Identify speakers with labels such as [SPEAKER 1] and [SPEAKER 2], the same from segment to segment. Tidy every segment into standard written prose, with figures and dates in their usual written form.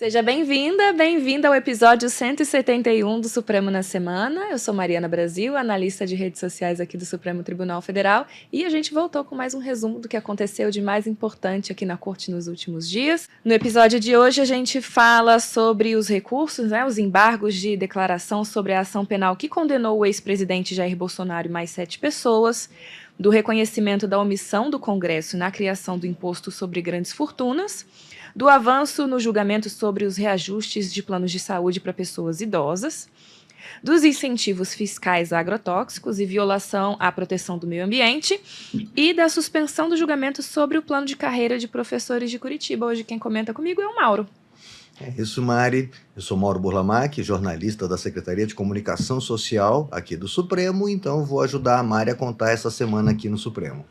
[SPEAKER 1] Seja bem-vinda, bem-vinda ao episódio 171 do Supremo na Semana. Eu sou Mariana Brasil, analista de redes sociais aqui do Supremo Tribunal Federal, e a gente voltou com mais um resumo do que aconteceu de mais importante aqui na Corte nos últimos dias. No episódio de hoje a gente fala sobre os recursos, os embargos de declaração sobre a ação penal que condenou o ex-presidente Jair Bolsonaro e mais 7 pessoas, do reconhecimento da omissão do Congresso na criação do imposto sobre grandes fortunas, do avanço no julgamento sobre os reajustes de planos de saúde para pessoas idosas, dos incentivos fiscais a agrotóxicos e violação à proteção do meio ambiente e da suspensão do julgamento sobre o plano de carreira de professores de Curitiba. Hoje quem comenta comigo é o Mauro.
[SPEAKER 2] É isso, Mari. Eu sou Mauro Burlamac, jornalista da Secretaria de Comunicação Social aqui do Supremo, então vou ajudar a Mari a contar essa semana aqui no Supremo.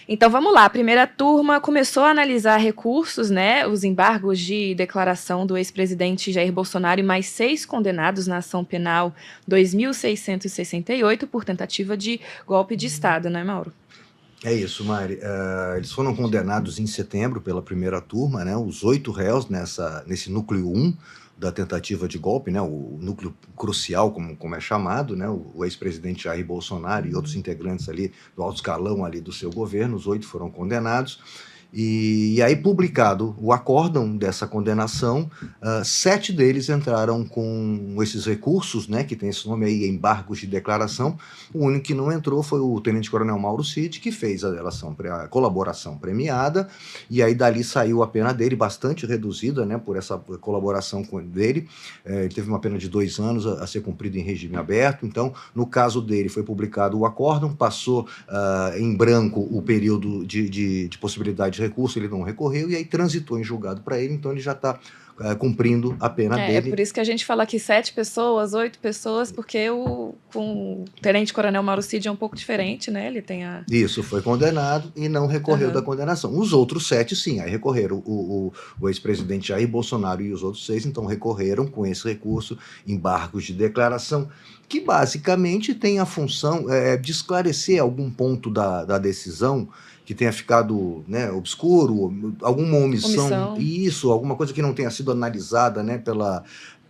[SPEAKER 1] Então vamos lá, a primeira turma começou a analisar recursos, os embargos de declaração do ex-presidente Jair Bolsonaro e mais 6 condenados na ação penal 2668 por tentativa de golpe de Estado, né, Mauro?
[SPEAKER 2] É isso, Mari. Eles foram condenados em setembro pela primeira turma, né, os 8 réus nesse núcleo 1 da tentativa de golpe, né, o núcleo crucial, como é chamado, né, o ex-presidente Jair Bolsonaro e outros integrantes ali do alto escalão ali do seu governo, os 8 foram condenados. E aí, publicado o acórdão dessa condenação, 7 deles entraram com esses recursos, né, que tem esse nome aí, embargos de declaração. O único que não entrou foi o tenente-coronel Mauro Cid, que fez a colaboração premiada, e aí dali saiu a pena dele, bastante reduzida, né, por essa colaboração dele. Ele teve uma pena de 2 anos a ser cumprida em regime aberto. Então, no caso dele, foi publicado o acórdão, passou em branco o período de possibilidade de recurso, ele não recorreu, e aí transitou em julgado para ele, então ele já está cumprindo a pena dele.
[SPEAKER 1] É por isso que a gente fala aqui 7 pessoas, 8 pessoas, porque com o tenente-coronel Mauro Cid é um pouco diferente, né? Ele tem a...
[SPEAKER 2] Isso, foi condenado e não recorreu da condenação. Os outros 7, sim, aí recorreram. O ex-presidente Jair Bolsonaro e os outros 6, então, recorreram com esse recurso, embargos de declaração, que basicamente tem a função de esclarecer algum ponto da decisão que tenha ficado, né, obscuro, alguma omissão. Isso, alguma coisa que não tenha sido analisada, né,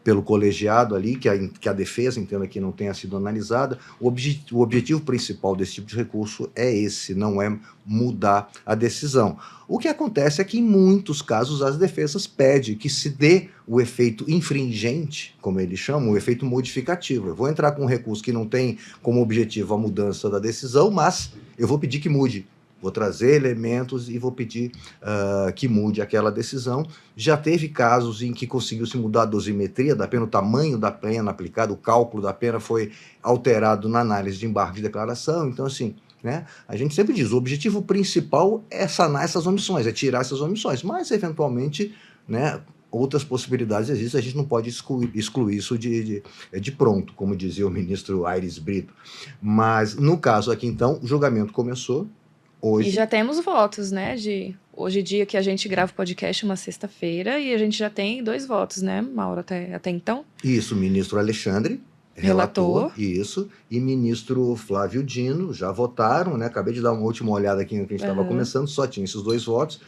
[SPEAKER 2] pelo colegiado ali, que a defesa entenda que não tenha sido analisada. O objetivo principal desse tipo de recurso é esse, não é mudar a decisão. O que acontece é que, em muitos casos, as defesas pedem que se dê o efeito infringente, como eles chamam, o efeito modificativo. Eu vou entrar com um recurso que não tem como objetivo a mudança da decisão, mas eu vou pedir que mude. Vou trazer elementos e vou pedir que mude aquela decisão. Já teve casos em que conseguiu-se mudar a dosimetria da pena, o tamanho da pena aplicada, o cálculo da pena foi alterado na análise de embargo de declaração. Então, assim, né, a gente sempre diz, o objetivo principal é sanar essas omissões, é tirar essas omissões, mas, eventualmente, né, outras possibilidades existem, a gente não pode excluir isso de pronto, como dizia o ministro Aires Brito. Mas, no caso aqui, então, o julgamento começou. Hoje.
[SPEAKER 1] E já temos votos, né? Hoje dia que a gente grava o podcast, uma sexta-feira, e a gente já tem 2 votos, né, Mauro, até então?
[SPEAKER 2] Isso, ministro Alexandre, relator, isso, e ministro Flávio Dino, já votaram, né? Acabei de dar uma última olhada aqui no que a gente estava começando, só tinha esses 2 votos.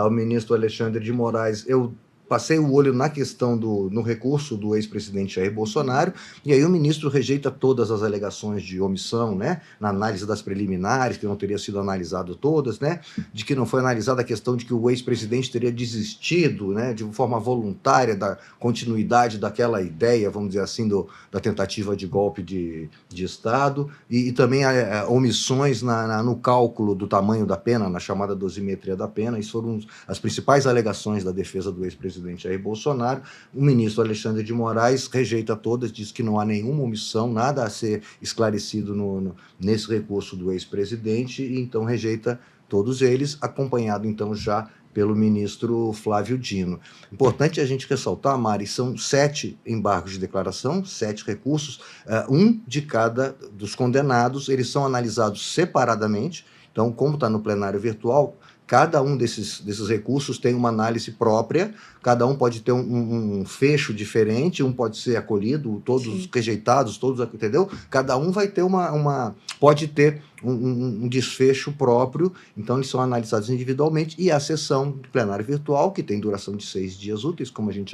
[SPEAKER 2] O ministro Alexandre de Moraes, eu passei o olho na questão no recurso do ex-presidente Jair Bolsonaro, e aí o ministro rejeita todas as alegações de omissão, né, na análise das preliminares, que não teria sido analisado todas, né, de que não foi analisada a questão de que o ex-presidente teria desistido, né, de forma voluntária da continuidade daquela ideia, vamos dizer assim, da tentativa de golpe de Estado, e também omissões no cálculo do tamanho da pena, na chamada dosimetria da pena. Isso foram as principais alegações da defesa do ex-presidente Jair Bolsonaro. O ministro Alexandre de Moraes rejeita todas, diz que não há nenhuma omissão, nada a ser esclarecido nesse recurso do ex-presidente, e então rejeita todos eles, acompanhado então já pelo ministro Flávio Dino. Importante a gente ressaltar, Mari, são 7 embargos de declaração, 7 recursos, um de cada dos condenados, eles são analisados separadamente. Então, como está no plenário virtual, cada um desses recursos tem uma análise própria, cada um pode ter um fecho diferente, um pode ser acolhido, todos rejeitados, todos, entendeu? Cada um vai ter pode ter um desfecho próprio, então eles são analisados individualmente, e a sessão de plenário virtual, que tem duração de 6 dias úteis, como a gente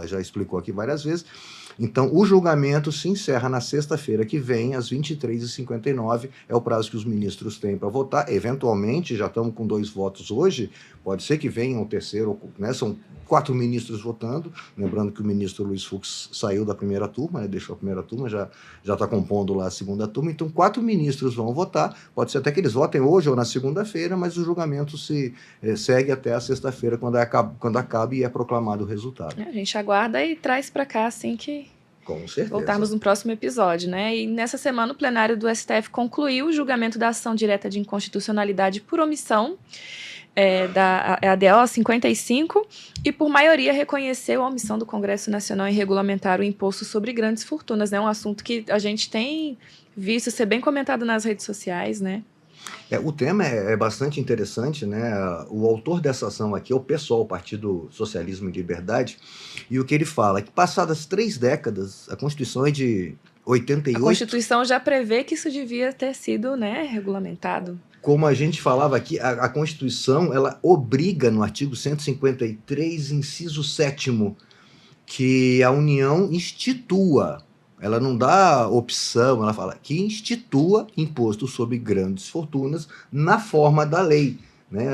[SPEAKER 2] já explicou aqui várias vezes. Então, o julgamento se encerra na sexta-feira que vem, às 23h59, é o prazo que os ministros têm para votar. Eventualmente, já estamos com 2 votos hoje, pode ser que venha um terceiro, né? São 4 ministros votando, lembrando que o ministro Luiz Fux saiu da primeira turma, né? Deixou a primeira turma, já está compondo lá a segunda turma, então 4 ministros vão votar, pode ser até que eles votem hoje ou na segunda-feira, mas o julgamento segue até a sexta-feira, quando acaba e é proclamado o resultado.
[SPEAKER 1] A gente aguarda e traz para cá assim que
[SPEAKER 2] com certeza.
[SPEAKER 1] voltarmos no próximo episódio, né? E nessa semana o plenário do STF concluiu o julgamento da ação direta de inconstitucionalidade por omissão, da ADO 55, e por maioria reconheceu a omissão do Congresso Nacional em regulamentar o imposto sobre grandes fortunas, né? Um assunto que a gente tem visto ser bem comentado nas redes sociais, né?
[SPEAKER 2] O tema é bastante interessante, né? O autor dessa ação aqui é o PSOL, o Partido Socialismo e Liberdade, e o que ele fala é que passadas 3 décadas, a Constituição é de 88...
[SPEAKER 1] A Constituição já prevê que isso devia ter sido, né, regulamentado.
[SPEAKER 2] Como a gente falava aqui, a Constituição, ela obriga no artigo 153, inciso 7º, que a União institua. Ela não dá opção, ela fala que institua imposto sobre grandes fortunas na forma da lei. Né?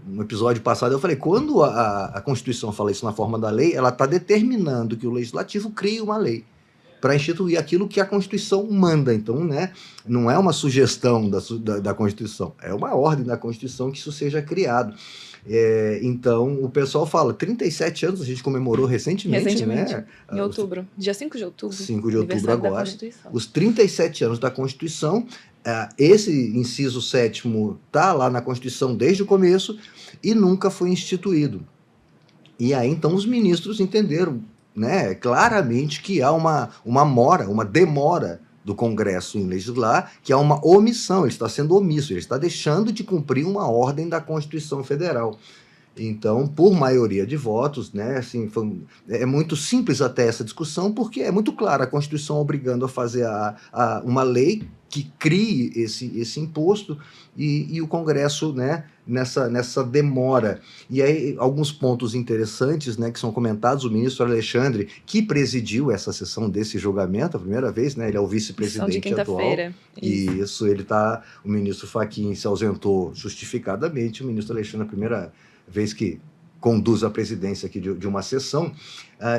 [SPEAKER 2] No episódio passado eu falei, quando a Constituição fala isso na forma da lei, ela está determinando que o Legislativo crie uma lei para instituir aquilo que a Constituição manda. Então, né, não é uma sugestão da Constituição, é uma ordem da Constituição que isso seja criado. Então, o pessoal fala, 37 anos a gente comemorou recentemente, né?
[SPEAKER 1] Em outubro, dia 5 de outubro.
[SPEAKER 2] 5 de outubro agora. Os 37 anos da Constituição, esse inciso 7º está lá na Constituição desde o começo e nunca foi instituído. E aí, então, os ministros entenderam, né, claramente que há uma demora do Congresso em legislar, que é uma omissão, ele está sendo omisso, ele está deixando de cumprir uma ordem da Constituição Federal. Então, por maioria de votos, né, assim, é muito simples até essa discussão, porque é muito clara a Constituição obrigando a fazer uma lei que crie esse imposto e o Congresso, né, nessa demora. E aí, alguns pontos interessantes, né, que são comentados, o ministro Alexandre, que presidiu essa sessão desse julgamento, a primeira vez, né, ele é o vice-presidente atual. Isso, o ministro Fachin se ausentou justificadamente, o ministro Alexandre, a primeira vez que conduz a presidência aqui de uma sessão,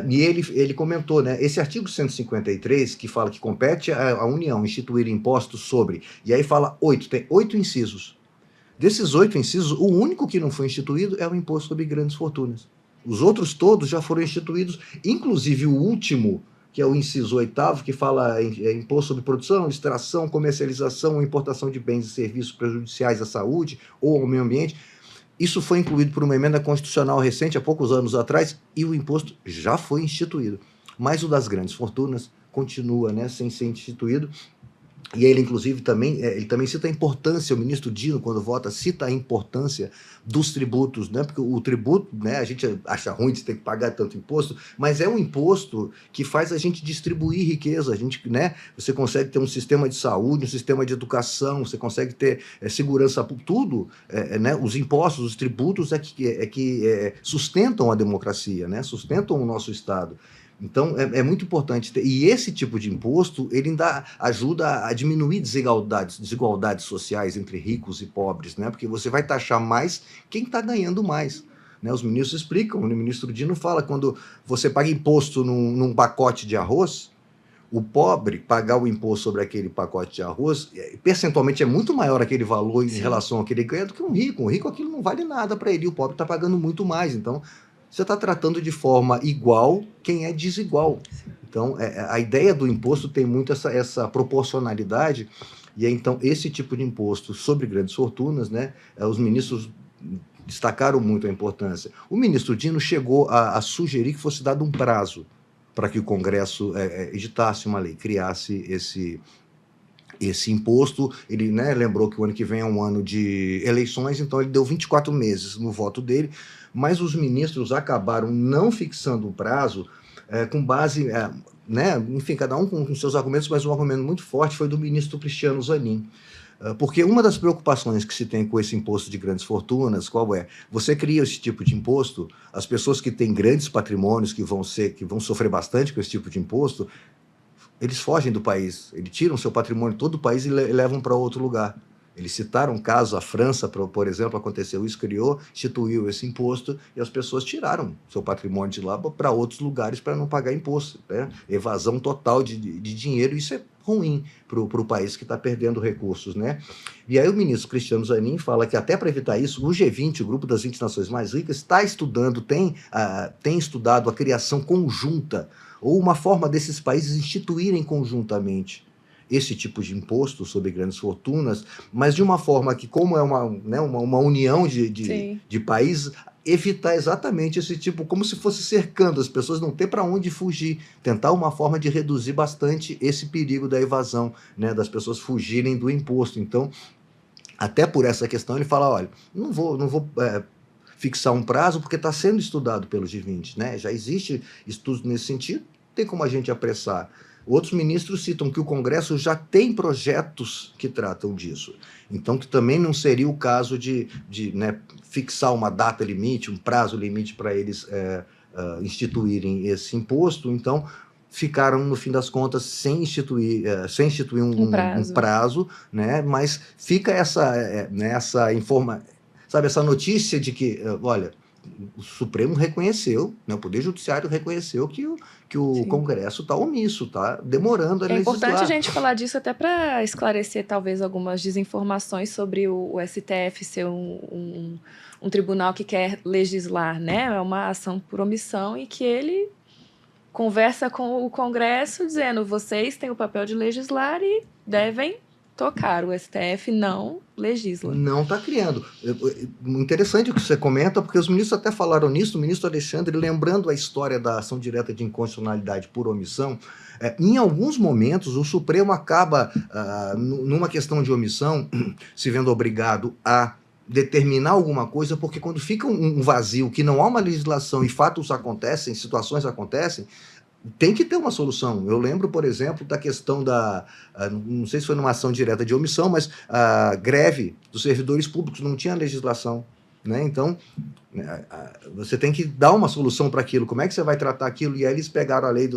[SPEAKER 2] e ele comentou, né, esse artigo 153, que fala que compete à União instituir impostos sobre, e aí fala 8, tem 8 incisos. Desses 8 incisos, o único que não foi instituído é o imposto sobre grandes fortunas. Os outros todos já foram instituídos, inclusive o último, que é o inciso 8º, que fala em imposto sobre produção, extração, comercialização ou importação de bens e serviços prejudiciais à saúde ou ao meio ambiente. Isso foi incluído por uma emenda constitucional recente, há poucos anos atrás, e o imposto já foi instituído. Mas o das grandes fortunas continua, né, sem ser instituído. E ele, inclusive, ele também cita a importância, o ministro Dino, quando vota, cita a importância dos tributos, né? Porque o tributo, né, a gente acha ruim de ter que pagar tanto imposto, mas é um imposto que faz a gente distribuir riqueza, né, você consegue ter um sistema de saúde, um sistema de educação, você consegue ter segurança por tudo, né, os impostos, os tributos que sustentam a democracia, né, sustentam o nosso Estado. Então, é muito importante ter. E esse tipo de imposto, ele ainda ajuda a diminuir desigualdades sociais entre ricos e pobres, né? Porque você vai taxar mais quem está ganhando mais. Né? Os ministros explicam, o ministro Dino fala, quando você paga imposto num pacote de arroz, o pobre pagar o imposto sobre aquele pacote de arroz, percentualmente é muito maior aquele valor em relação ao que ele ganha do que um rico. Um rico, aquilo não vale nada para ele, e o pobre está pagando muito mais. Então, você está tratando de forma igual quem é desigual. Então, a ideia do imposto tem muito essa proporcionalidade, e então esse tipo de imposto sobre grandes fortunas, né, os ministros destacaram muito a importância. O ministro Dino chegou a sugerir que fosse dado um prazo para que o Congresso editasse uma lei, criasse esse imposto. Ele, né, lembrou que o ano que vem é um ano de eleições, então ele deu 24 meses no voto dele, mas os ministros acabaram não fixando o prazo com base, né, enfim, cada um com seus argumentos, mas um argumento muito forte foi do ministro Cristiano Zanin. Porque uma das preocupações que se tem com esse imposto de grandes fortunas, qual é? Você cria esse tipo de imposto, as pessoas que têm grandes patrimônios, que vão sofrer bastante com esse tipo de imposto, eles fogem do país, eles tiram seu patrimônio todo do país e levam para outro lugar. Eles citaram um caso, a França, por exemplo, aconteceu isso, instituiu esse imposto e as pessoas tiraram seu patrimônio de lá para outros lugares para não pagar imposto, né? Evasão total de dinheiro, isso é ruim para o país que está perdendo recursos, né? E aí o ministro Cristiano Zanin fala que até para evitar isso, o G20, o grupo das 20 nações mais ricas, está estudando, tem estudado a criação conjunta ou uma forma desses países instituírem conjuntamente esse tipo de imposto sobre grandes fortunas, mas de uma forma que, como é uma união de países, evitar exatamente esse tipo, como se fosse cercando as pessoas, não ter para onde fugir, tentar uma forma de reduzir bastante esse perigo da evasão, né, das pessoas fugirem do imposto. Então, até por essa questão, ele fala, olha, não vou fixar um prazo, porque está sendo estudado pelo G20, né? Já existe estudos nesse sentido, tem como a gente apressar. Outros ministros citam que o Congresso já tem projetos que tratam disso. Então, que também não seria o caso de né, fixar uma data limite, um prazo limite para eles instituírem esse imposto. Então, ficaram, no fim das contas, sem instituir um prazo, né? Mas fica essa informação, sabe, essa notícia de que, olha, o Supremo reconheceu, né, o Poder Judiciário reconheceu que o Congresso está omisso, está demorando a legislar.
[SPEAKER 1] É importante a gente falar disso até para esclarecer talvez algumas desinformações sobre o STF ser um tribunal que quer legislar, né? É uma ação por omissão e que ele conversa com o Congresso dizendo, vocês têm o papel de legislar e devem tocar. O STF não legisla.
[SPEAKER 2] Não está criando. Interessante o que você comenta, porque os ministros até falaram nisso, o ministro Alexandre, lembrando a história da ação direta de inconstitucionalidade por omissão, em alguns momentos o Supremo acaba, numa questão de omissão, se vendo obrigado a determinar alguma coisa, porque quando fica um vazio, que não há uma legislação e fatos acontecem, situações acontecem, tem que ter uma solução. Eu lembro, por exemplo, da questão não sei se foi numa ação direta de omissão, mas a greve dos servidores públicos não tinha legislação, né? Então, você tem que dar uma solução para aquilo. Como é que você vai tratar aquilo? E aí eles pegaram a lei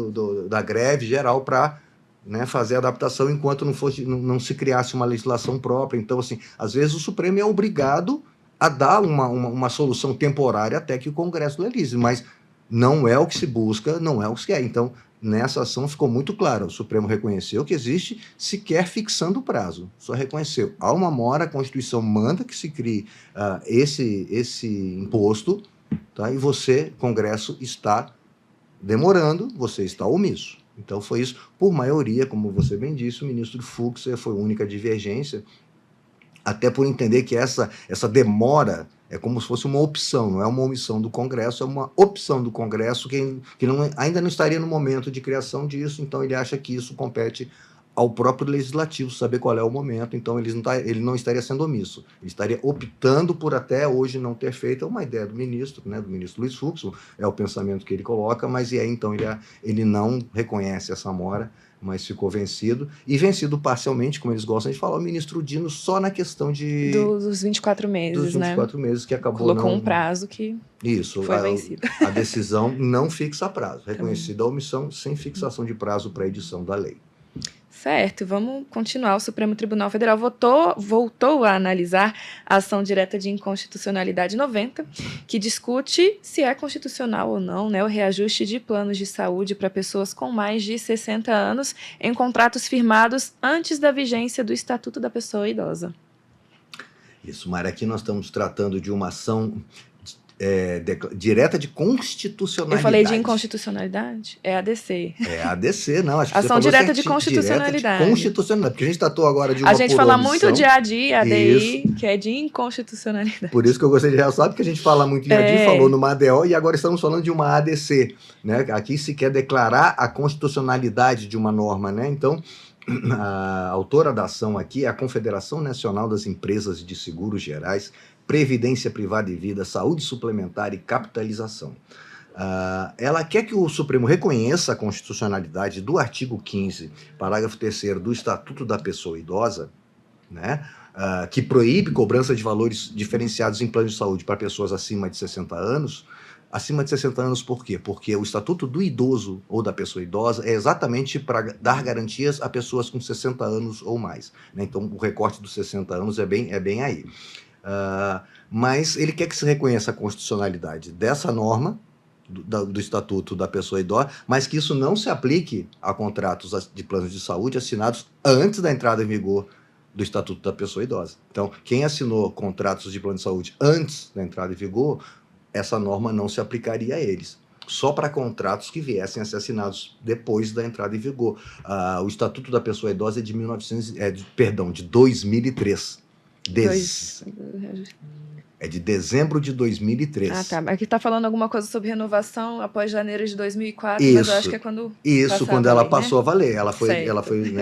[SPEAKER 2] da greve geral para, né, fazer a adaptação enquanto não se criasse uma legislação própria. Então, assim, às vezes o Supremo é obrigado a dar uma solução temporária até que o Congresso legisle, mas não é o que se busca, não é o que se quer. Então, nessa ação ficou muito claro, o Supremo reconheceu que existe, sequer fixando o prazo, só reconheceu. Há uma mora, a Constituição manda que se crie esse imposto, tá? E você, Congresso, está demorando, você está omisso. Então foi isso, por maioria, como você bem disse, o ministro Fux foi a única divergência, até por entender que essa demora é como se fosse uma opção, não é uma omissão do Congresso, é uma opção do Congresso que ainda não estaria no momento de criação disso, então ele acha que isso compete ao próprio Legislativo, saber qual é o momento, então ele não estaria sendo omisso, ele estaria optando por até hoje não ter feito, é uma ideia do ministro, né, do ministro Luiz Fux, é o pensamento que ele coloca, mas e aí então ele não reconhece essa mora, mas ficou vencido, e vencido parcialmente, como eles gostam de falar, o ministro Dino só na questão
[SPEAKER 1] dos 24 meses,
[SPEAKER 2] dos 24 meses, que acabou
[SPEAKER 1] colocou um prazo que foi vencido.
[SPEAKER 2] A decisão não fixa prazo, reconhecida a omissão sem fixação de prazo para a edição da lei.
[SPEAKER 1] Certo, vamos continuar. O Supremo Tribunal Federal voltou a analisar a ação direta de inconstitucionalidade 90, que discute se é constitucional ou não, né, o reajuste de planos de saúde para pessoas com mais de 60 anos em contratos firmados antes da vigência do Estatuto da Pessoa Idosa.
[SPEAKER 2] Isso, Mara, aqui nós estamos tratando de uma ação direta de constitucionalidade.
[SPEAKER 1] Eu falei de inconstitucionalidade? É ADC.
[SPEAKER 2] É ADC, não. Acho que
[SPEAKER 1] ação direta de constitucionalidade.
[SPEAKER 2] Direta de constitucionalidade, porque a gente tratou agora de uma
[SPEAKER 1] A gente fala
[SPEAKER 2] omissão.
[SPEAKER 1] muito de ADI, ADI, que é de inconstitucionalidade.
[SPEAKER 2] Por isso que eu gostei de realçar, porque a gente fala muito em ADI, falou numa ADO, e agora estamos falando de uma ADC. Né? Aqui se quer declarar a constitucionalidade de uma norma, né? Então, A autora da ação aqui é a Confederação Nacional das Empresas de Seguros Gerais, Previdência Privada e Vida, Saúde Suplementar e Capitalização. Ela quer que o Supremo reconheça a constitucionalidade do artigo 15, parágrafo 3º do Estatuto da Pessoa Idosa, né, que proíbe cobrança de valores diferenciados em planos de saúde para pessoas acima de 60 anos. Acima de 60 anos por quê? Porque o Estatuto do Idoso ou da Pessoa Idosa é exatamente para dar garantias a pessoas com 60 anos ou mais, né? Então, o recorte dos 60 anos é bem aí. Mas ele quer que se reconheça a constitucionalidade dessa norma, do Estatuto da Pessoa Idosa, mas que isso não se aplique a contratos de planos de saúde assinados antes da entrada em vigor do Estatuto da Pessoa Idosa. Então, quem assinou contratos de plano de saúde antes da entrada em vigor, essa norma não se aplicaria a eles. Só para contratos que viessem a ser assinados depois da entrada em vigor. O Estatuto da Pessoa Idosa é de 2003. É de dezembro de 2003.
[SPEAKER 1] Ah, tá. Aqui está falando alguma coisa sobre renovação após janeiro de 2004,
[SPEAKER 2] isso,
[SPEAKER 1] mas eu acho que é quando
[SPEAKER 2] quando ela passou a valer. Ela foi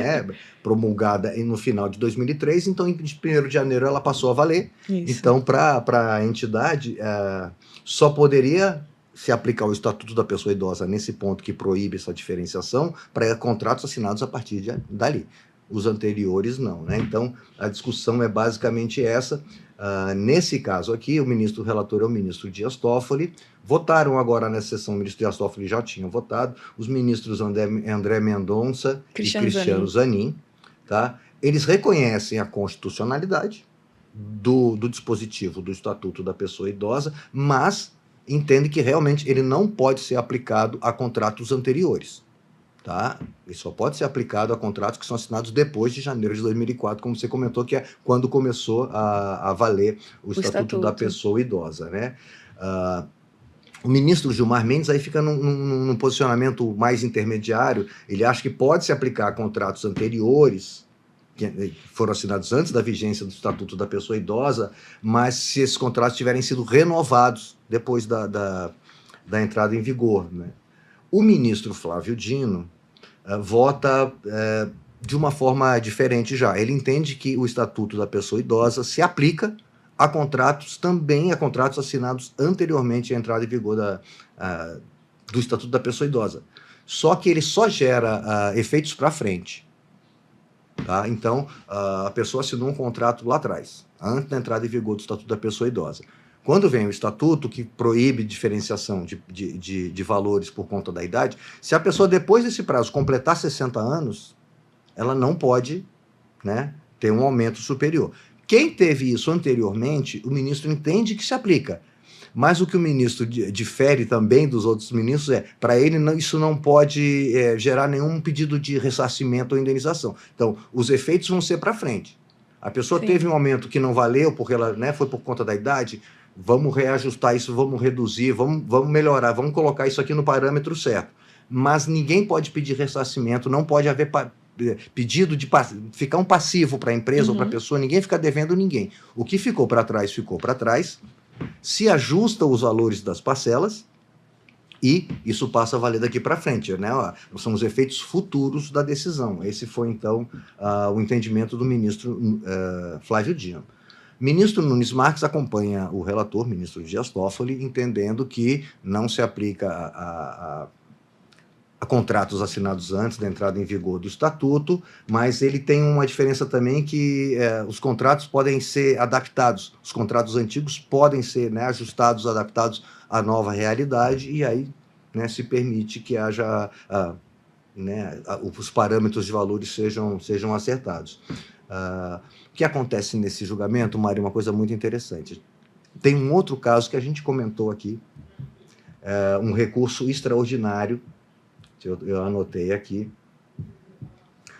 [SPEAKER 2] promulgada no final de 2003, então em 1º de janeiro ela passou a valer. Isso. Então, para a entidade, só poderia se aplicar o Estatuto da Pessoa Idosa nesse ponto que proíbe essa diferenciação para contratos assinados a partir dali. Os anteriores não, né? Então, a discussão é basicamente essa. Nesse caso aqui, o relator é o ministro Dias Toffoli. Votaram agora nessa sessão, o ministro Dias Toffoli já tinha votado, os ministros André Mendonça e Cristiano Zanin, tá? Eles reconhecem a constitucionalidade do dispositivo do Estatuto da Pessoa Idosa, mas entendem que realmente ele não pode ser aplicado a contratos anteriores. Tá? Ele só pode ser aplicado a contratos que são assinados depois de janeiro de 2004, como você comentou, que é quando começou a valer o Estatuto da Pessoa Idosa, né? O ministro Gilmar Mendes aí fica num posicionamento mais intermediário. Ele acha que pode se aplicar a contratos anteriores, que foram assinados antes da vigência do Estatuto da Pessoa Idosa, mas se esses contratos tiverem sido renovados depois da entrada em vigor, né? O ministro Flávio Dino vota de uma forma diferente já. Ele entende que o Estatuto da Pessoa Idosa se aplica a contratos assinados anteriormente à entrada em vigor do Estatuto da Pessoa Idosa. Só que ele só gera efeitos para frente. Tá? Então, a pessoa assinou um contrato lá atrás, antes da entrada em vigor do Estatuto da Pessoa Idosa. Quando vem o estatuto que proíbe diferenciação de valores por conta da idade, se a pessoa depois desse prazo completar 60 anos, ela não pode, né, ter um aumento superior. Quem teve isso anteriormente, o ministro entende que se aplica. Mas o que o ministro difere também dos outros ministros para ele, isso não pode gerar nenhum pedido de ressarcimento ou indenização. Então, os efeitos vão ser para frente. A pessoa teve um aumento que não valeu, porque ela, né, foi por conta da idade, vamos reajustar isso, vamos reduzir, vamos melhorar, vamos colocar isso aqui no parâmetro certo. Mas ninguém pode pedir ressarcimento, não pode haver pedido de ficar um passivo para a empresa ou para a pessoa, ninguém fica devendo ninguém. O que ficou para trás, ficou para trás, se ajusta os valores das parcelas e isso passa a valer daqui para frente, né? São os efeitos futuros da decisão. Esse foi, então, o entendimento do ministro Flávio Dino. Ministro Nunes Marques acompanha o relator, ministro Dias Toffoli, entendendo que não se aplica a contratos assinados antes da entrada em vigor do Estatuto, mas ele tem uma diferença também que os contratos podem ser adaptados, os contratos antigos podem ser, né, ajustados, adaptados à nova realidade, e aí, né, se permite que haja, né, os parâmetros de valores sejam acertados. O que acontece nesse julgamento, Mário, uma coisa muito interessante. Tem um outro caso que a gente comentou aqui, um recurso extraordinário, eu anotei aqui,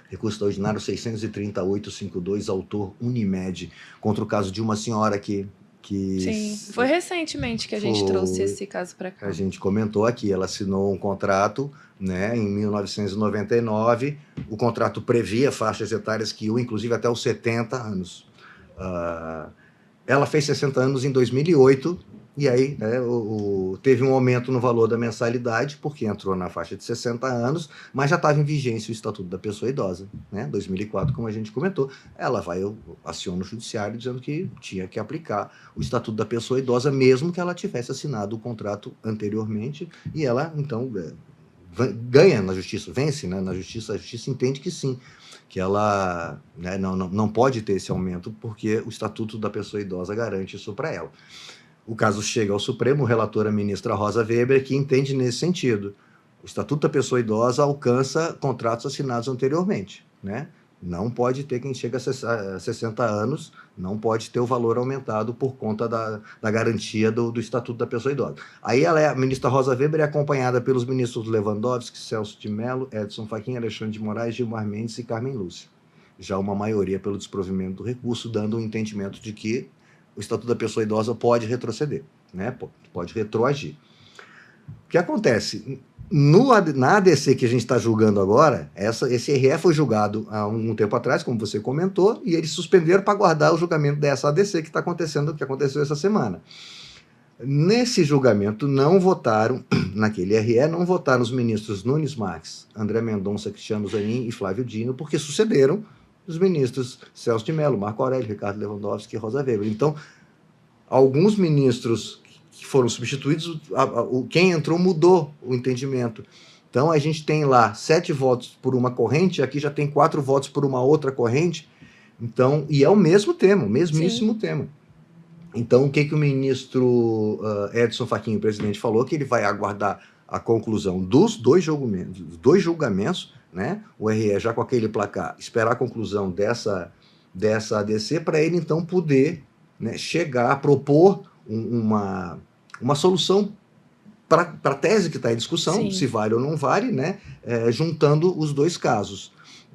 [SPEAKER 2] recurso extraordinário 638.52, autor Unimed, contra o caso de uma senhora que
[SPEAKER 1] Sim, foi recentemente que a gente trouxe esse caso para cá.
[SPEAKER 2] A gente comentou aqui, ela assinou um contrato, né, em 1999, o contrato previa faixas etárias que iam, inclusive, até os 70 anos. Ela fez 60 anos em 2008, E aí, né, teve um aumento no valor da mensalidade, porque entrou na faixa de 60 anos, mas já estava em vigência o Estatuto da Pessoa Idosa, né? 2004, como a gente comentou. Ela aciona o judiciário dizendo que tinha que aplicar o Estatuto da Pessoa Idosa, mesmo que ela tivesse assinado o contrato anteriormente, e ela, então, ganha na justiça, vence, né, na justiça. A justiça entende que sim, que ela, né, não pode ter esse aumento, porque o Estatuto da Pessoa Idosa garante isso para ela. O caso chega ao Supremo, o relator a ministra Rosa Weber, que entende nesse sentido. O Estatuto da Pessoa Idosa alcança contratos assinados anteriormente, né? Não pode ter quem chega a 60 anos, não pode ter o valor aumentado por conta da garantia do Estatuto da Pessoa Idosa. Aí a ministra Rosa Weber é acompanhada pelos ministros Lewandowski, Celso de Mello, Edson Fachin, Alexandre de Moraes, Gilmar Mendes e Carmen Lúcia. Já uma maioria pelo desprovimento do recurso, dando um entendimento de que o Estatuto da Pessoa Idosa pode retroceder, né? Pode retroagir. O que acontece? Na ADC que a gente está julgando agora, esse RE foi julgado há um tempo atrás, como você comentou, e eles suspenderam para aguardar o julgamento dessa ADC que aconteceu essa semana. Nesse julgamento, não votaram, naquele RE, não votaram os ministros Nunes Marques, André Mendonça, Cristiano Zanin e Flávio Dino, porque sucederam os ministros Celso de Mello, Marco Aurélio, Ricardo Lewandowski e Rosa Weber. Então, alguns ministros que foram substituídos, quem entrou mudou o entendimento. Então, a gente tem lá 7 votos por uma corrente, aqui já tem 4 votos por uma outra corrente. Então, e é o mesmo tema, o mesmíssimo tema. Então, o que o ministro Edson Fachin, o presidente, falou? Que ele vai aguardar a conclusão dos dois julgamentos, né? O RE já com aquele placar, esperar a conclusão dessa ADC para ele, então, poder, né, chegar a propor uma solução para a tese que está em discussão, sim, se vale ou não vale, né? Juntando os dois casos.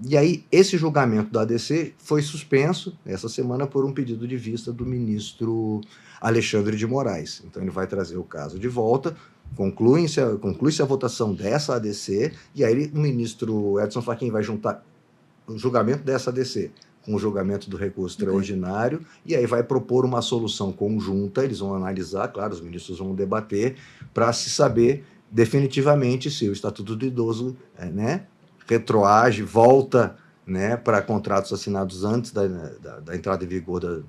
[SPEAKER 2] E aí, esse julgamento da ADC foi suspenso essa semana por um pedido de vista do ministro Alexandre de Moraes. Então, ele vai trazer o caso de volta, conclui-se a votação dessa ADC, e aí o ministro Edson Fachin vai juntar o julgamento dessa ADC com o julgamento do recurso extraordinário, e aí vai propor uma solução conjunta. Eles vão analisar, claro, os ministros vão debater, para se saber definitivamente se o Estatuto do Idoso, né, retroage, volta, né, para contratos assinados antes da entrada em vigor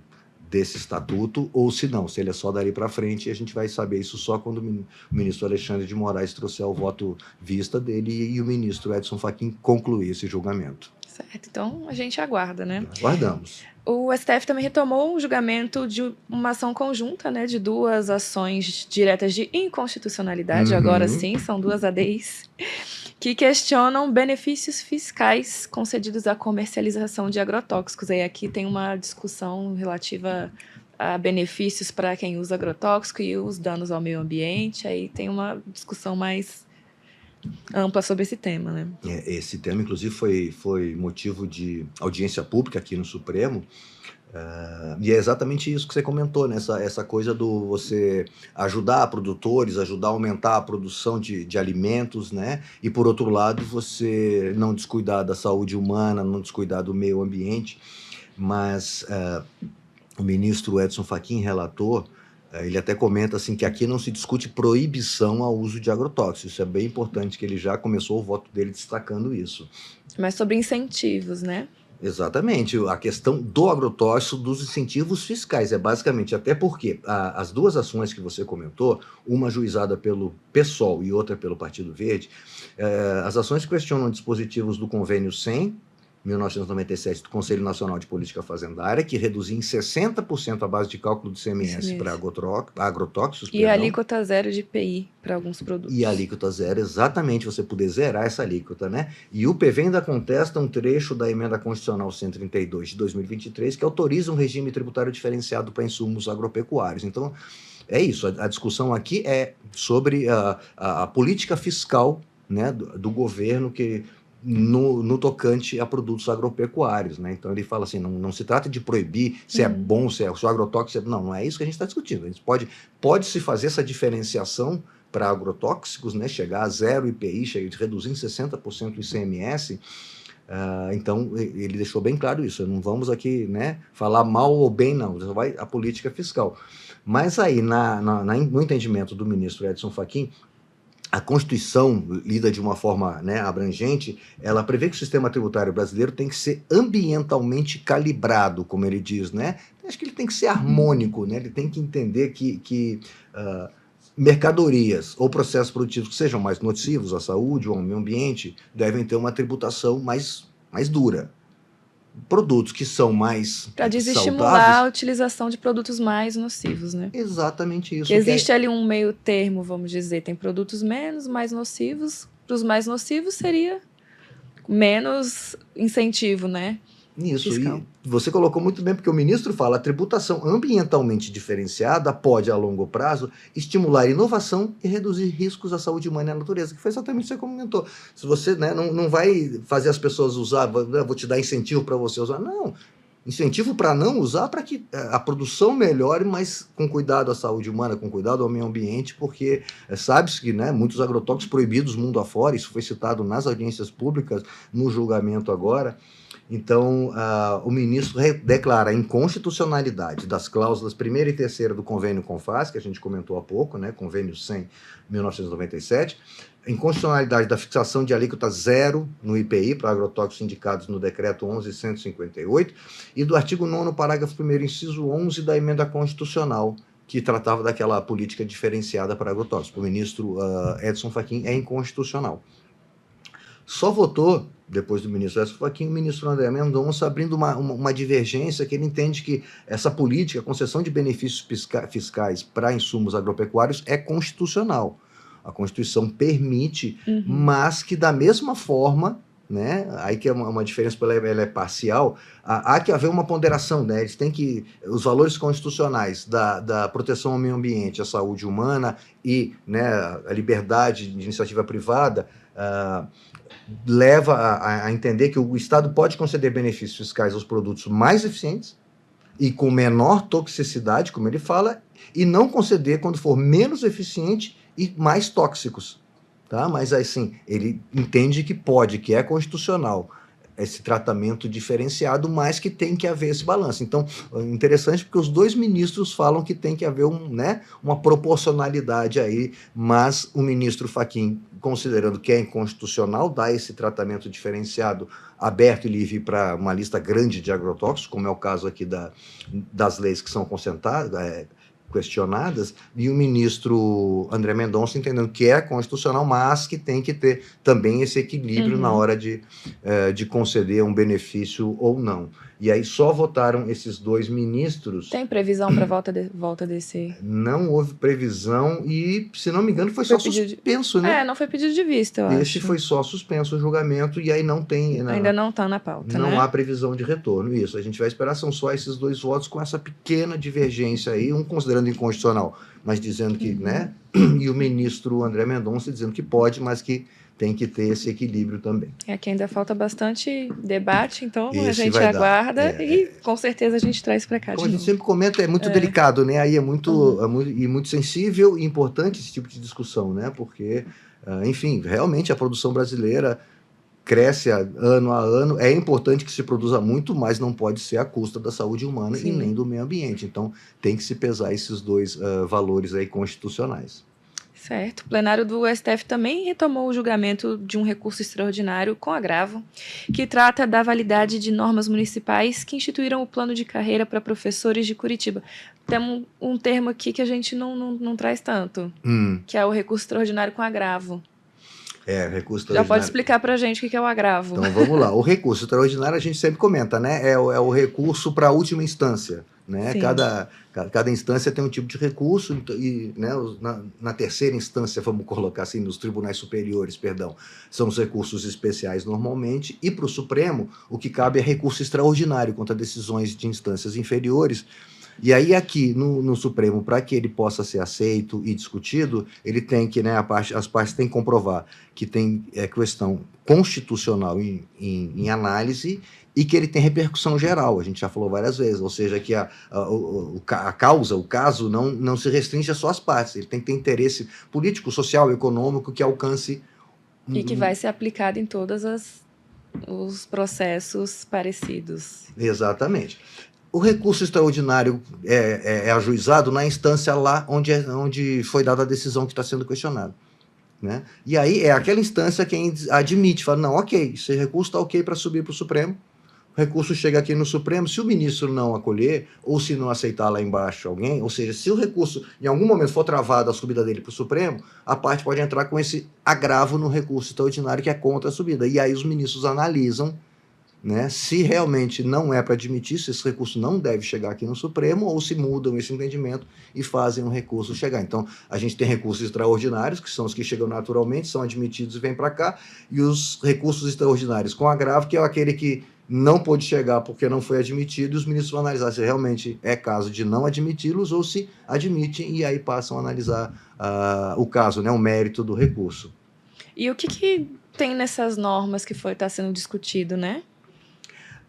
[SPEAKER 2] desse estatuto, ou se não, se ele é só dali para frente. E a gente vai saber isso só quando o ministro Alexandre de Moraes trouxer o voto vista dele e o ministro Edson Fachin concluir esse julgamento.
[SPEAKER 1] Certo, então a gente aguarda, né?
[SPEAKER 2] Aguardamos.
[SPEAKER 1] O STF também retomou um julgamento de uma ação conjunta, né, de 2 ações diretas de inconstitucionalidade, agora sim, são 2 ADIs, que questionam benefícios fiscais concedidos à comercialização de agrotóxicos. Aí aqui tem uma discussão relativa a benefícios para quem usa agrotóxico e os danos ao meio ambiente. Aí tem uma discussão mais ampla sobre esse tema, né?
[SPEAKER 2] Esse tema, inclusive, foi motivo de audiência pública aqui no Supremo, e é exatamente isso que você comentou, né? Essa coisa do você ajudar produtores, ajudar a aumentar a produção de alimentos, né? E, por outro lado, você não descuidar da saúde humana, não descuidar do meio ambiente. Mas o ministro Edson Fachin, relator, ele até comenta assim, que aqui não se discute proibição ao uso de agrotóxicos. Isso é bem importante, que ele já começou o voto dele destacando isso.
[SPEAKER 1] Mas sobre incentivos, né?
[SPEAKER 2] Exatamente, a questão do agrotóxico, dos incentivos fiscais, é basicamente, até porque as 2 ações que você comentou, uma ajuizada pelo PSOL e outra pelo Partido Verde, as ações questionam dispositivos do convênio 100, 1997, do Conselho Nacional de Política Fazendária, que reduzia em 60% a base de cálculo do CMS para agrotóxicos.
[SPEAKER 1] E a alíquota zero de IPI para alguns produtos.
[SPEAKER 2] E a alíquota zero, exatamente, você poder zerar essa alíquota, né? E o PV ainda contesta um trecho da Emenda Constitucional 132 de 2023, que autoriza um regime tributário diferenciado para insumos agropecuários. Então, é isso, a discussão aqui é sobre a política fiscal, né, do governo, que no tocante a produtos agropecuários, né? Então ele fala assim, não se trata de proibir se é bom, se o agrotóxico, não é isso que a gente está discutindo. A gente pode-se fazer essa diferenciação para agrotóxicos, né? Chegar a zero IPI, reduzir em 60% o ICMS, Então, ele deixou bem claro isso. Não vamos aqui, né, falar mal ou bem, não. Só vai a política fiscal. Mas aí, no entendimento do ministro Edson Fachin, a Constituição, lida de uma forma, né, abrangente, ela prevê que o sistema tributário brasileiro tem que ser ambientalmente calibrado, como ele diz, né? Acho que ele tem que ser harmônico, né? Ele tem que entender que mercadorias ou processos produtivos que sejam mais nocivos à saúde ou ao meio ambiente devem ter uma tributação mais dura. Produtos que são mais
[SPEAKER 1] para desestimular
[SPEAKER 2] saudáveis,
[SPEAKER 1] a utilização de produtos mais nocivos, né?
[SPEAKER 2] Exatamente isso.
[SPEAKER 1] Que existe ali um meio termo, vamos dizer, tem produtos mais nocivos, para os mais nocivos seria menos incentivo, né?
[SPEAKER 2] Isso,
[SPEAKER 1] Fiscal.
[SPEAKER 2] e você colocou muito bem, porque o ministro fala: a tributação ambientalmente diferenciada pode, a longo prazo, estimular inovação e reduzir riscos à saúde humana e à natureza, que foi exatamente o que você comentou. Se você, né, não vai fazer as pessoas usar, vou te dar incentivo para você usar, não. Incentivo para não usar, para que a produção melhore, mas com cuidado à saúde humana, com cuidado ao meio ambiente, porque sabe-se que, né, muitos agrotóxicos proibidos mundo afora, isso foi citado nas audiências públicas, no julgamento agora. Então, o ministro declara a inconstitucionalidade das cláusulas 1ª e 3ª do convênio CONFAS, que a gente comentou há pouco, né, convênio 100/1997, a inconstitucionalidade da fixação de alíquota zero no IPI para agrotóxicos indicados no decreto 11.158 e do artigo 9º, parágrafo 1º, inciso 11 da emenda constitucional, que tratava daquela política diferenciada para agrotóxicos. O ministro Edson Fachin é inconstitucional. Só votou, depois do ministro Edson Fachin, o ministro André Mendonça, abrindo uma divergência, que ele entende que essa política, a concessão de benefícios fiscais para insumos agropecuários é constitucional. A Constituição permite, mas que da mesma forma, né, aí que é uma diferença, ela é parcial, há que haver uma ponderação, né, eles têm que, os valores constitucionais da proteção ao meio ambiente, à saúde humana e, né, a liberdade de iniciativa privada, leva a entender que o Estado pode conceder benefícios fiscais aos produtos mais eficientes e com menor toxicidade, como ele fala, e não conceder quando for menos eficiente e mais tóxicos. Tá? Mas, assim, ele entende que pode, que é constitucional, esse tratamento diferenciado, mas que tem que haver esse balanço. Então, é interessante porque os dois ministros falam que tem que haver uma proporcionalidade aí, mas o ministro Fachin, considerando que é inconstitucional, dá esse tratamento diferenciado, aberto e livre para uma lista grande de agrotóxicos, como é o caso aqui das leis que são questionadas, e o ministro André Mendonça entendendo que é constitucional, mas que tem que ter também esse equilíbrio na hora de conceder um benefício ou não. E aí só votaram esses dois ministros.
[SPEAKER 1] Tem previsão para volta desse?
[SPEAKER 2] Não houve previsão e, se não me engano, foi só suspenso, né?
[SPEAKER 1] Não foi pedido de vista, eu acho.
[SPEAKER 2] Esse foi só suspenso o julgamento e aí não tem...
[SPEAKER 1] Ainda não está na pauta,
[SPEAKER 2] não
[SPEAKER 1] né?
[SPEAKER 2] há previsão de retorno, isso. A gente vai esperar, são só esses dois votos com essa pequena divergência aí, um considerando inconstitucional, mas dizendo que, né? E o ministro André Mendonça dizendo que pode, mas que tem que ter esse equilíbrio também.
[SPEAKER 1] É que ainda falta bastante debate, então a gente aguarda e com certeza a gente traz para cá.
[SPEAKER 2] Como a gente sempre comenta, é muito delicado, né? Aí é muito sensível e importante esse tipo de discussão, né? Porque, enfim, realmente a produção brasileira cresce ano a ano, é importante que se produza muito, mas não pode ser à custa da saúde humana e nem do meio ambiente. Então, tem que se pesar esses dois valores aí constitucionais.
[SPEAKER 1] Certo. O plenário do STF também retomou o julgamento de um recurso extraordinário com agravo, que trata da validade de normas municipais que instituíram o plano de carreira para professores de Curitiba. Tem um termo aqui que a gente não traz tanto, que é o recurso extraordinário com agravo.
[SPEAKER 2] Recurso extraordinário.
[SPEAKER 1] Já pode explicar para a gente o que é o agravo.
[SPEAKER 2] Então, vamos lá. O recurso extraordinário a gente sempre comenta, né? É o recurso para a última instância. Né? Cada instância tem um tipo de recurso, e, né, na terceira instância, vamos colocar assim, nos tribunais superiores, perdão, são os recursos especiais normalmente, e para o Supremo, o que cabe é recurso extraordinário contra decisões de instâncias inferiores. E aí aqui no Supremo, para que ele possa ser aceito e discutido, ele tem que, né, as partes têm que comprovar que tem questão constitucional em análise e que ele tem repercussão geral, a gente já falou várias vezes, ou seja, que o caso não se restringe só às partes, ele tem que ter interesse político, social, econômico que alcance...
[SPEAKER 1] E que vai ser aplicado em todas as os processos parecidos.
[SPEAKER 2] Exatamente. O recurso extraordinário é ajuizado na instância lá onde foi dada a decisão que está sendo questionada. Né? E aí é aquela instância quem admite, fala, não, ok, esse recurso está ok para subir para o Supremo, o recurso chega aqui no Supremo, se o ministro não acolher, ou se não aceitar lá embaixo alguém, ou seja, se o recurso em algum momento for travado a subida dele para o Supremo, a parte pode entrar com esse agravo no recurso extraordinário que é contra a subida. E aí os ministros analisam, né, se realmente não é para admitir, se esse recurso não deve chegar aqui no Supremo, ou se mudam esse entendimento e fazem um recurso chegar. Então, a gente tem recursos extraordinários, que são os que chegam naturalmente, são admitidos e vêm para cá, e os recursos extraordinários com agravo, que é aquele que não pôde chegar porque não foi admitido, e os ministros vão analisar se realmente é caso de não admiti-los ou se admitem, e aí passam a analisar o caso, né, o mérito do recurso.
[SPEAKER 1] E o que tem nessas normas que está sendo discutido, né?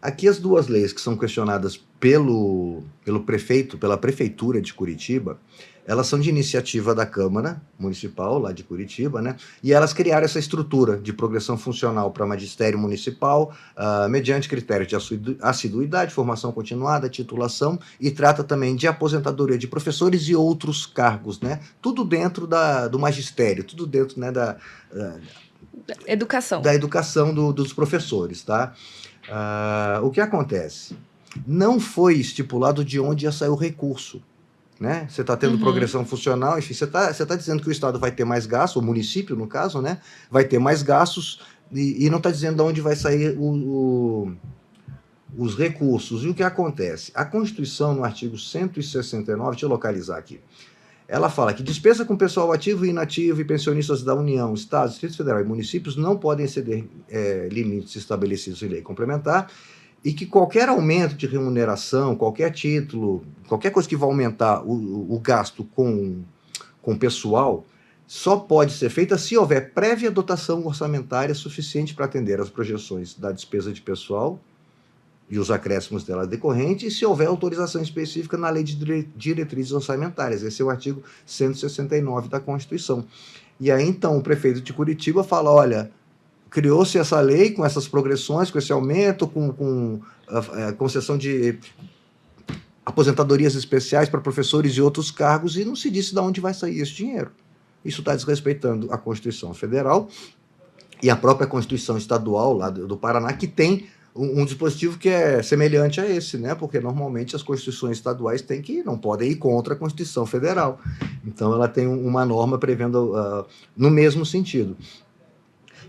[SPEAKER 2] Aqui as duas leis que são questionadas pelo prefeito, pela prefeitura de Curitiba, elas são de iniciativa da Câmara Municipal, lá de Curitiba, né? E elas criaram essa estrutura de progressão funcional para magistério municipal, mediante critérios de assiduidade, formação continuada, titulação, e trata também de aposentadoria de professores e outros cargos, né? Tudo dentro do magistério, tudo dentro, né, da
[SPEAKER 1] educação.
[SPEAKER 2] Da educação dos professores, tá? O que acontece? Não foi estipulado de onde ia sair o recurso, né? Você está tendo progressão funcional, enfim, você tá dizendo que o Estado vai ter mais gastos, o município, no caso, né? Vai ter mais gastos e não está dizendo de onde vai sair os recursos. E o que acontece? A Constituição, no artigo 169, deixa eu localizar aqui, ela fala que despesa com pessoal ativo e inativo e pensionistas da União, Estado, Distrito Federal e municípios não podem exceder limites estabelecidos em lei complementar, e que qualquer aumento de remuneração, qualquer título, qualquer coisa que vá aumentar o gasto com pessoal, só pode ser feita se houver prévia dotação orçamentária suficiente para atender às projeções da despesa de pessoal e os acréscimos dela decorrentes, e se houver autorização específica na Lei de Diretrizes Orçamentárias. Esse é o artigo 169 da Constituição. E aí, então, o prefeito de Curitiba fala, olha, criou-se essa lei com essas progressões, com esse aumento, com concessão de aposentadorias especiais para professores e outros cargos, e não se disse de onde vai sair esse dinheiro. Isso está desrespeitando a Constituição Federal e a própria Constituição Estadual lá do Paraná, que tem um dispositivo que é semelhante a esse, né? Porque normalmente as constituições estaduais não podem ir contra a Constituição Federal. Então ela tem uma norma prevendo no mesmo sentido.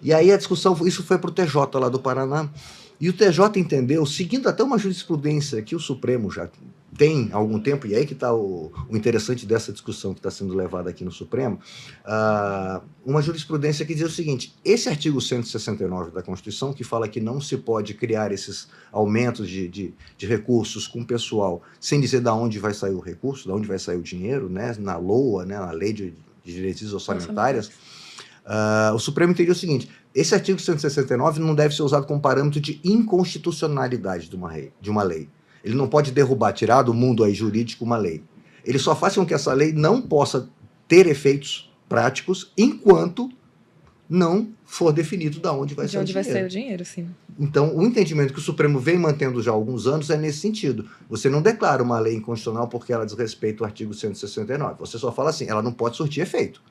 [SPEAKER 2] E aí a discussão, isso foi para o TJ lá do Paraná, e o TJ entendeu, seguindo até uma jurisprudência que o Supremo já tem há algum tempo, e aí que está o interessante dessa discussão que está sendo levada aqui no Supremo, uma jurisprudência que diz o seguinte, esse artigo 169 da Constituição, que fala que não se pode criar esses aumentos de recursos com pessoal, sem dizer de onde vai sair o recurso, de onde vai sair o dinheiro, né, na LOA, né, na Lei de Diretrizes Orçamentárias, o Supremo entendeu o seguinte, esse artigo 169 não deve ser usado como parâmetro de inconstitucionalidade de uma lei. Ele não pode derrubar, tirar do mundo aí jurídico uma lei. Ele só faz com que essa lei não possa ter efeitos práticos enquanto não for definido de onde vai sair o dinheiro.
[SPEAKER 1] De onde vai sair o dinheiro, sim.
[SPEAKER 2] Então, o entendimento que o Supremo vem mantendo já há alguns anos é nesse sentido. Você não declara uma lei inconstitucional porque ela desrespeita o artigo 169. Você só fala assim, ela não pode surtir efeito.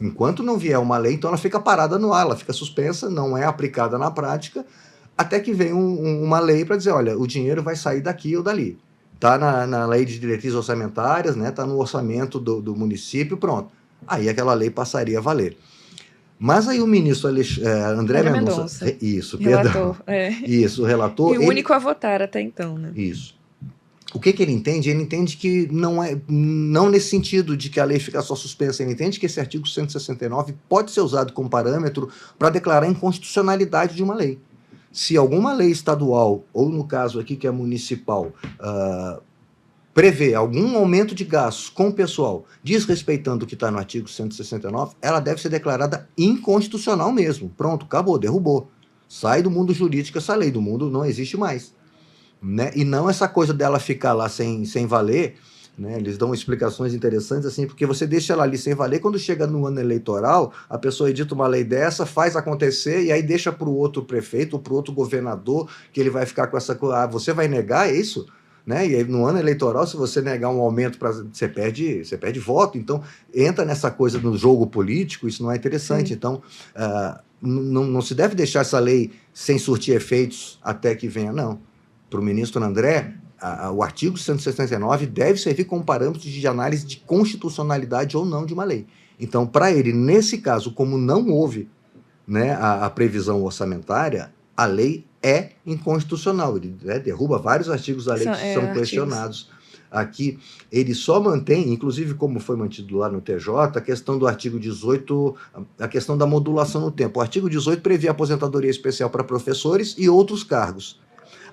[SPEAKER 2] Enquanto não vier uma lei, então ela fica parada no ar, ela fica suspensa, não é aplicada na prática, até que vem uma lei para dizer, olha, o dinheiro vai sair daqui ou dali. Está na Lei de Diretrizes Orçamentárias, né? Está no orçamento do município, pronto. Aí aquela lei passaria a valer. Mas aí o ministro André Mendonça, isso,
[SPEAKER 1] relator,
[SPEAKER 2] perdão, isso, o relator...
[SPEAKER 1] E o único a votar até então, né?
[SPEAKER 2] Isso. O que ele entende? Ele entende que não nesse sentido de que a lei fica só suspensa, ele entende que esse artigo 169 pode ser usado como parâmetro para declarar a inconstitucionalidade de uma lei. Se alguma lei estadual, ou no caso aqui que é municipal, prevê algum aumento de gastos com o pessoal, desrespeitando o que está no artigo 169, ela deve ser declarada inconstitucional mesmo. Pronto, acabou, derrubou. Sai do mundo jurídico essa lei, do mundo não existe mais. Né? E não essa coisa dela ficar lá sem valer, né? Eles dão explicações interessantes, assim, porque você deixa ela ali sem valer, quando chega no ano eleitoral, a pessoa edita uma lei dessa, faz acontecer, e aí deixa para o outro prefeito, ou para o outro governador, que ele vai ficar com essa coisa, você vai negar isso? Né? E aí, no ano eleitoral, se você negar um aumento, você perde voto. Então, entra nessa coisa no jogo político, isso não é interessante. Sim. Então, não se deve deixar essa lei sem surtir efeitos até que venha, não. Para o ministro André, o artigo 169 deve servir como parâmetro de análise de constitucionalidade ou não de uma lei. Então, para ele, nesse caso, como não houve, né, a previsão orçamentária, a lei é inconstitucional. Ele, né, derruba vários artigos da lei que são questionados. Aqui, ele só mantém, inclusive como foi mantido lá no TJ, a questão do artigo 18, a questão da modulação no tempo. O artigo 18 previa aposentadoria especial para professores e outros cargos.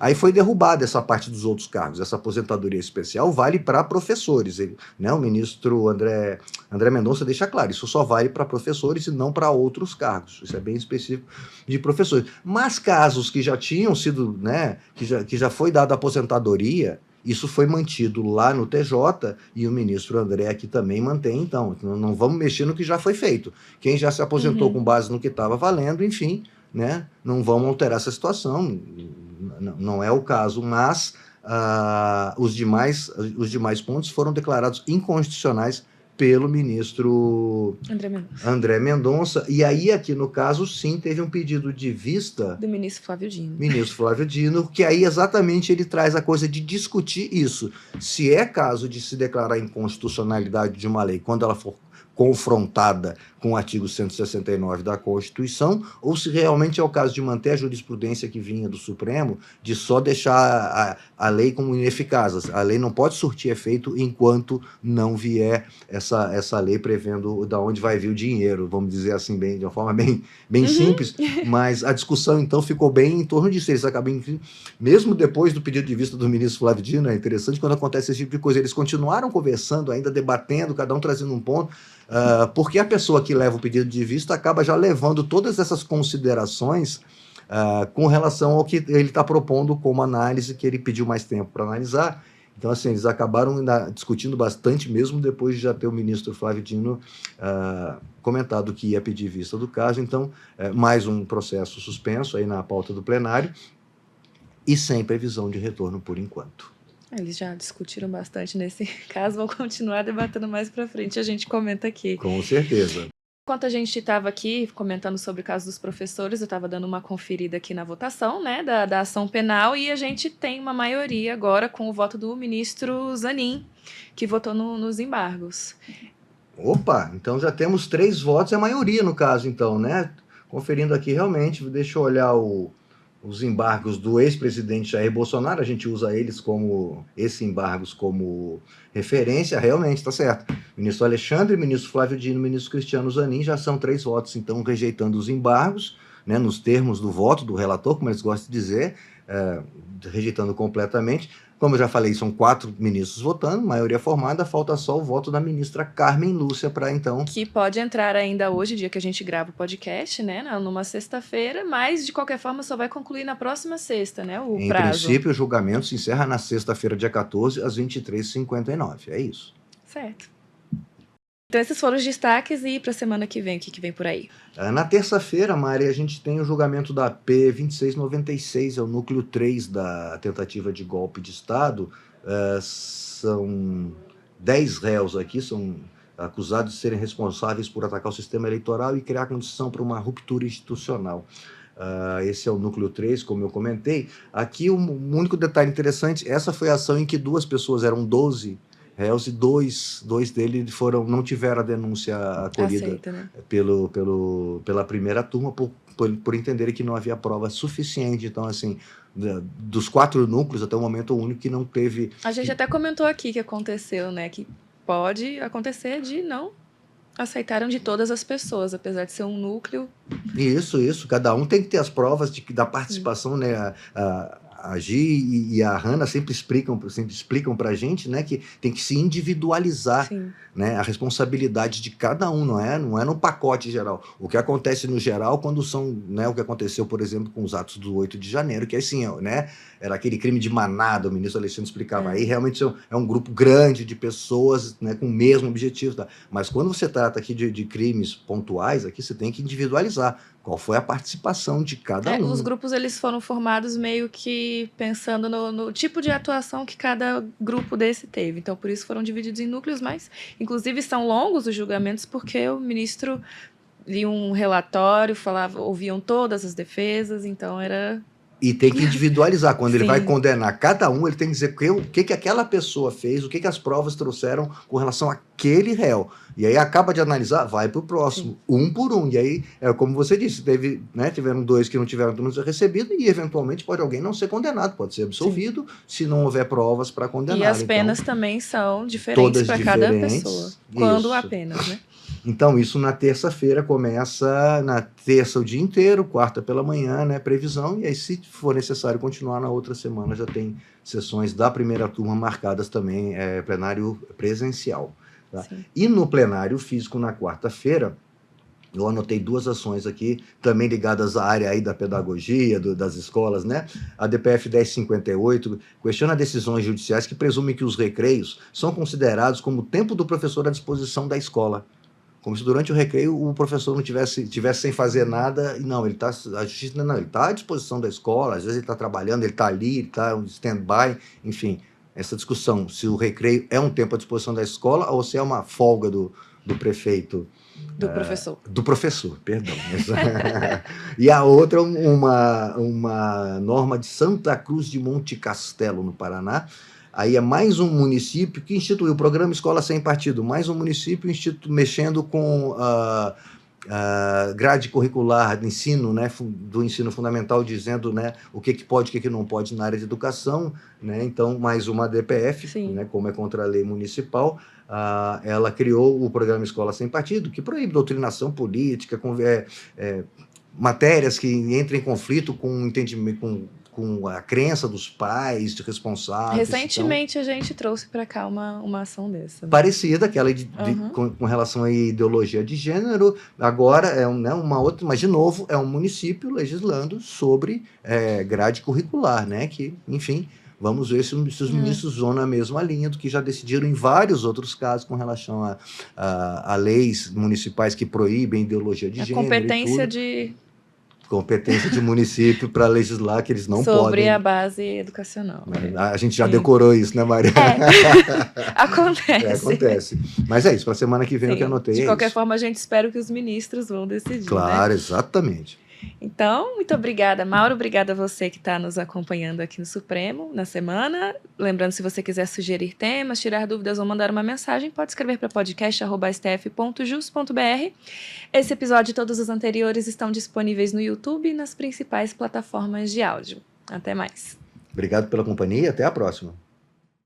[SPEAKER 2] Aí foi derrubada essa parte dos outros cargos. Essa aposentadoria especial vale para professores. Ele, né, o ministro André Mendonça deixa claro, isso só vale para professores e não para outros cargos. Isso é bem específico de professores. Mas casos que já tinham sido, né, que já foi dada aposentadoria, isso foi mantido lá no TJ e o ministro André aqui também mantém, então. Não vamos mexer no que já foi feito. Quem já se aposentou com base no que estava valendo, enfim, né, não vamos alterar essa situação. Não é o caso, mas os demais pontos foram declarados inconstitucionais pelo ministro André Mendonça. E aí, aqui no caso, sim, teve um pedido de vista
[SPEAKER 1] do ministro Flávio Dino.
[SPEAKER 2] Ministro Flávio Dino, que aí exatamente ele traz a coisa de discutir isso. Se é caso de se declarar inconstitucionalidade de uma lei quando ela for confrontada com o artigo 169 da Constituição, ou se realmente é o caso de manter a jurisprudência que vinha do Supremo, de só deixar a lei como ineficaz. A lei não pode surtir efeito enquanto não vier essa lei prevendo de onde vai vir o dinheiro, vamos dizer assim, de uma forma bem simples, mas a discussão, então, ficou bem em torno disso. Eles acabam, mesmo depois do pedido de vista do ministro Flávio Dino, é interessante quando acontece esse tipo de coisa, eles continuaram conversando, ainda debatendo, cada um trazendo um ponto, porque a pessoa que leva o pedido de vista acaba já levando todas essas considerações com relação ao que ele está propondo como análise, que ele pediu mais tempo para analisar. Então, assim, eles acabaram discutindo bastante, mesmo depois de já ter o ministro Flávio Dino comentado que ia pedir vista do caso. Então, mais um processo suspenso aí na pauta do plenário e sem previsão de retorno por enquanto.
[SPEAKER 1] Eles já discutiram bastante nesse caso, vão continuar debatendo mais para frente, a gente comenta aqui.
[SPEAKER 2] Com certeza.
[SPEAKER 1] Enquanto a gente estava aqui comentando sobre o caso dos professores, eu estava dando uma conferida aqui na votação, né, da ação penal, e a gente tem uma maioria agora com o voto do ministro Zanin, que votou nos embargos.
[SPEAKER 2] Opa, então já temos 3 votos, é a maioria no caso, então, né? Conferindo aqui realmente, deixa eu olhar os embargos do ex-presidente Jair Bolsonaro, a gente usa esses embargos como referência, realmente, está certo. Ministro Alexandre, ministro Flávio Dino, ministro Cristiano Zanin, já são 3 votos, então, rejeitando os embargos, né, nos termos do voto do relator, como eles gostam de dizer, rejeitando completamente. Como eu já falei, são 4 ministros votando, maioria formada, falta só o voto da ministra Carmen Lúcia para então...
[SPEAKER 1] Que pode entrar ainda hoje, dia que a gente grava o podcast, né, numa sexta-feira, mas de qualquer forma só vai concluir na próxima sexta, né, o prazo.
[SPEAKER 2] Em princípio, o julgamento se encerra na sexta-feira, dia 14, às 23h59, é isso.
[SPEAKER 1] Certo. Então esses foram os destaques, e para a semana que vem, o que vem por aí?
[SPEAKER 2] Na terça-feira, Mari, a gente tem o julgamento da P2696, é o núcleo 3 da tentativa de golpe de Estado. São 10 réus aqui, são acusados de serem responsáveis por atacar o sistema eleitoral e criar condição para uma ruptura institucional. Esse é o núcleo 3, como eu comentei. Aqui, um único detalhe interessante, essa foi a ação em que 2 pessoas, eram 12 réus, e dois deles não tiveram a denúncia acolhida.
[SPEAKER 1] Aceita, né?
[SPEAKER 2] Pela primeira turma, por entenderem que não havia prova suficiente. Então, assim, dos 4 núcleos, até o momento, o único que não teve...
[SPEAKER 1] A gente até comentou aqui que aconteceu, né? Que pode acontecer de não aceitaram de todas as pessoas, apesar de ser um núcleo.
[SPEAKER 2] Isso. Cada um tem que ter as provas da participação, né? a Gi e a Hannah sempre explicam para a gente, né, que tem que se individualizar, né, a responsabilidade de cada um, não é no pacote geral. O que acontece no geral quando são, né, o que aconteceu, por exemplo, com os atos do 8 de janeiro, que assim, né, era aquele crime de manada, o ministro Alexandre explicava, aí realmente é um grupo grande de pessoas, né, com o mesmo objetivo, tá? Mas quando você trata aqui de crimes pontuais, aqui você tem que individualizar qual foi a participação de cada um.
[SPEAKER 1] Os grupos eles foram formados meio que pensando no tipo de atuação que cada grupo desse teve. Então, por isso foram divididos em núcleos, mas, inclusive, são longos os julgamentos, porque o ministro lia um relatório, ouviam todas as defesas, então era...
[SPEAKER 2] E tem que individualizar. Quando ele vai condenar cada um, ele tem que dizer o que aquela pessoa fez, o que as provas trouxeram com relação àquele réu. E aí acaba de analisar, vai para o próximo, um por um. E aí, como você disse, tiveram 2 que não tiveram recebido e, eventualmente, pode alguém não ser condenado, pode ser absolvido, se não houver provas para condenar.
[SPEAKER 1] E as penas também são diferentes para cada pessoa. Quando há penas, né?
[SPEAKER 2] Então, isso na terça-feira começa, na terça o dia inteiro, quarta pela manhã, né, previsão, e aí se for necessário continuar na outra semana, já tem sessões da primeira turma marcadas também, plenário presencial. Tá? E no plenário físico, na quarta-feira, eu anotei 2 ações aqui, também ligadas à área aí da pedagogia, das escolas, né? A DPF 1058 questiona decisões judiciais que presumem que os recreios são considerados como o tempo do professor à disposição da escola. Como se durante o recreio o professor não tivesse sem fazer nada. Não, a justiça não, ele está à disposição da escola, às vezes ele está trabalhando, ele está ali, ele está em stand-by, enfim, essa discussão, se o recreio é um tempo à disposição da escola ou se é uma folga do prefeito.
[SPEAKER 1] Do professor.
[SPEAKER 2] Do professor, perdão. E a outra, uma norma de Santa Cruz de Monte Castelo, no Paraná. Aí é mais um município que instituiu o programa Escola Sem Partido, mais um município mexendo com grade curricular do ensino, né, do ensino fundamental, dizendo, né, o que pode e o que não pode na área de educação, né, então mais uma DPF, né, como é contra a lei municipal, ela criou o programa Escola Sem Partido, que proíbe doutrinação política, matérias que entram em conflito com o entendimento, com a crença dos pais, de responsáveis.
[SPEAKER 1] Recentemente a gente trouxe para cá uma ação dessa. Né?
[SPEAKER 2] Parecida, aquela com relação à ideologia de gênero. Agora é uma outra, mas de novo é um município legislando sobre grade curricular, né? Que, enfim, vamos ver se os ministros vão na mesma linha do que já decidiram em vários outros casos com relação a leis municipais que proíbem ideologia de gênero. Competência de município para legislar que eles não podem.
[SPEAKER 1] Sobre a base educacional.
[SPEAKER 2] A gente já decorou isso, né, Maria?
[SPEAKER 1] Acontece.
[SPEAKER 2] Acontece. Mas é isso, para a semana que vem eu que anotei.
[SPEAKER 1] De qualquer forma, a gente espera que os ministros vão decidir.
[SPEAKER 2] Claro,
[SPEAKER 1] né?
[SPEAKER 2] Exatamente.
[SPEAKER 1] Então, muito obrigada, Mauro. Obrigada a você que está nos acompanhando aqui no Supremo na semana. Lembrando, se você quiser sugerir temas, tirar dúvidas ou mandar uma mensagem, pode escrever para podcast@stf.jus.br. Esse episódio e todos os anteriores estão disponíveis no YouTube e nas principais plataformas de áudio. Até mais.
[SPEAKER 2] Obrigado pela companhia e até a próxima.